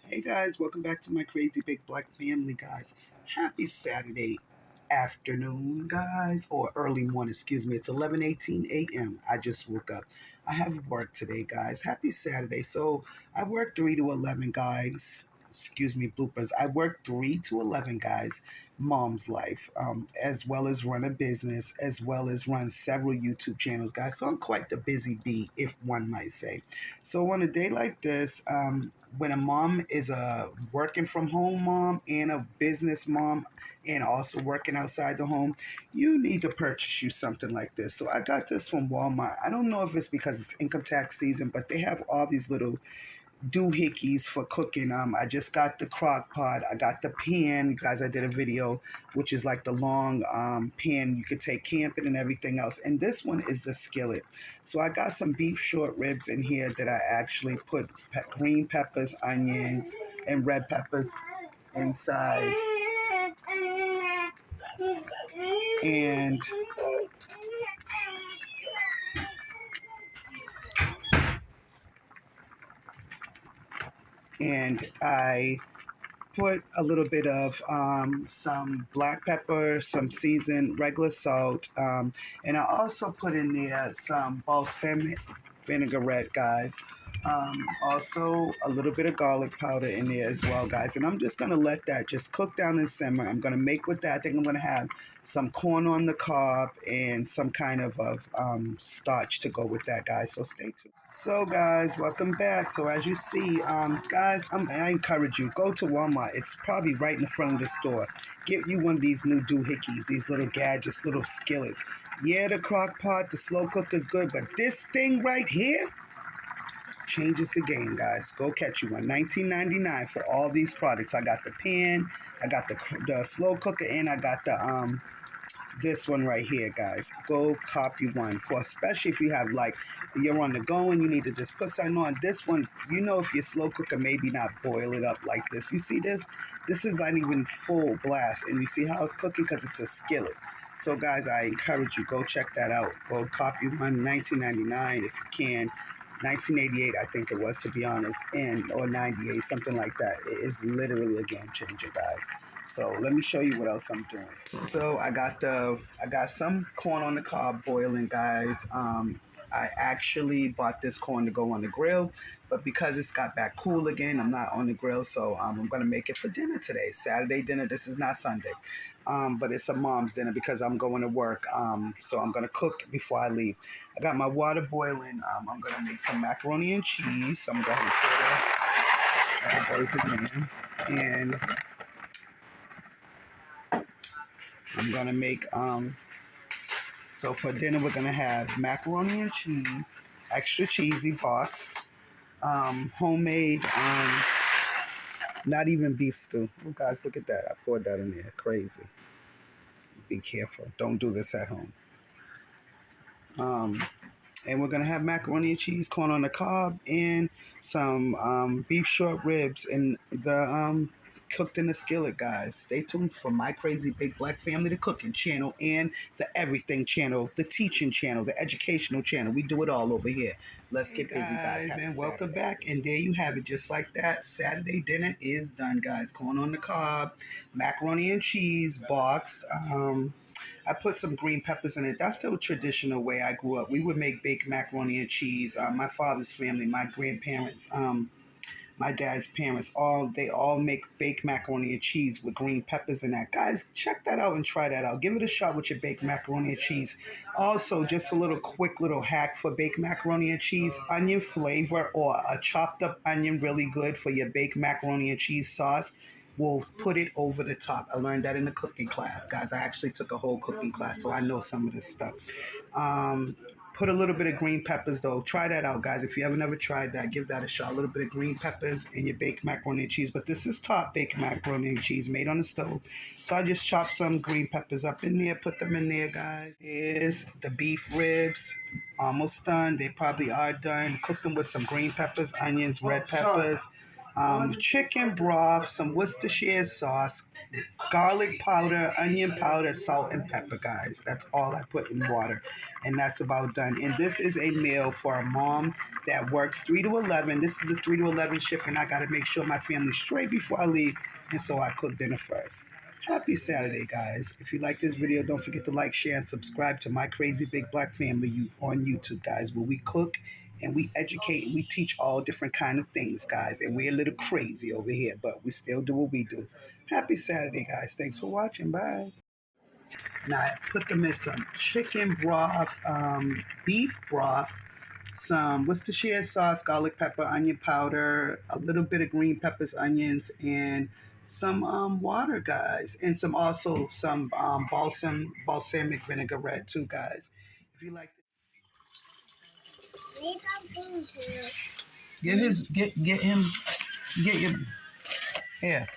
Hey guys, welcome back to my crazy big black family, guys. Happy Saturday afternoon, guys, or early morning, excuse me. It's 11:18 a.m. I just woke up. I have work today, guys. Happy Saturday. So I work 3 to 11, guys. Excuse me, bloopers. I work 3 to 11, guys. Mom's life, as well as run a business, as well as run several YouTube channels, guys. So I'm quite the busy bee, if one might say. So on a day like this, when a mom is a working from home mom and a business mom and also working outside the home, you need to purchase you something like this. So I got this from Walmart. I don't know if it's because it's income tax season, but they have all these little doohickeys for cooking. I just got the crock pot. I got the pan. You guys, I did a video, which is like the long pan you could take camping and everything else. And this one is the skillet. So I got some beef short ribs in here that I actually put green peppers, onions, and red peppers inside. And I put a little bit of some black pepper, some seasoned regular salt, and I also put in there some balsamic vinaigrette, guys. Also, a little bit of garlic powder in there as well, guys. And I'm just going to let that just cook down and simmer. I'm going to make with that. I think I'm going to have some corn on the cob and some kind of starch to go with that, guys. So stay tuned. So, guys, welcome back. So, as you see, guys, I encourage you, go to Walmart. It's probably right in the front of the store. Get you one of these new doohickeys, these little gadgets, little skillets. Yeah, the crock pot, the slow cooker is good, but this thing right here changes the game, guys. Go catch you one. $19.99 for all these products. I got the pan, I got the slow cooker, and I got the this one right here, guys. Go copy one for, especially if you have like you're on the go and you need to just put something on. This one, you know, if your slow cooker maybe not boil it up like this. You see this? This is not even full blast, and you see how it's cooking because it's a skillet. So, guys, I encourage you, go check that out. Go copy one, $19.99 if you can. 1988, I think it was, to be honest, or 98, something like that. It is literally a game changer, guys. So let me show you what else I'm doing. So I got some corn on the cob boiling, guys. I actually bought this corn to go on the grill, but because it's got back cool again, I'm not on the grill, so I'm gonna make it for dinner today. Saturday dinner. This is not Sunday, but it's a mom's dinner because I'm going to work. So I'm gonna cook before I leave. I got my water boiling. I'm gonna make some macaroni and cheese. So I'm gonna put it again, and I'm gonna make so for dinner we're gonna have macaroni and cheese, extra cheesy boxed, homemade, not even beef stew. Oh guys, look at that! I poured that in there. Crazy. Be careful. Don't do this at home. Um, and we're gonna have macaroni and cheese, corn on the cob, and some beef short ribs, and the cooked in the skillet, guys. Stay tuned for my crazy big black family, the cooking channel, and the everything channel, the teaching channel, the educational channel. We do it all over here. Let's get busy, guys, and welcome back. And there you have it, just like that. Saturday dinner is done, guys. Corn on the cob, macaroni and cheese boxed. I put some green peppers in it. That's the traditional way I grew up. We would make baked macaroni and cheese. My father's family, my grandparents, my dad's parents, they all make baked macaroni and cheese with green peppers in that. Guys, check that out and try that out. Give it a shot with your baked macaroni and cheese. Also, just a little quick little hack for baked macaroni and cheese: onion flavor or a chopped up onion, really good for your baked macaroni and cheese sauce. Will put it over the top. I learned that in the cooking class, guys. I actually took a whole cooking class, so I know some of this stuff. Um, Put a little bit of green peppers, though. Try that out, guys. If you haven't never tried that, give that a shot. A little bit of green peppers in your baked macaroni and cheese. But this is top baked macaroni and cheese made on the stove. So I just chopped some green peppers up in there, put them in there, guys. Here's the beef ribs. Almost done. They probably are done. Cook them with some green peppers, onions, red peppers, chicken broth, some Worcestershire sauce, garlic powder, onion powder, salt, and pepper, guys. That's all I put in water, and that's about done. And this is a meal for a mom that works 3 to 11. This is the 3 to 11 shift, and I got to make sure my family's straight before I leave, and so I cook dinner first. Happy Saturday, guys. If you like this video, don't forget to like, share, and subscribe to My Crazy Big Black Family on YouTube, guys, where we cook and we educate and we teach all different kind of things, guys. And we're a little crazy over here, but we still do what we do. Happy Saturday, guys. Thanks for watching. Bye. Now, I put them in some chicken broth, beef broth, some Worcestershire sauce, garlic pepper, onion powder, a little bit of green peppers, onions, and some water, guys, and some balsamic vinaigrette too, guys. If you like, get him, get your here.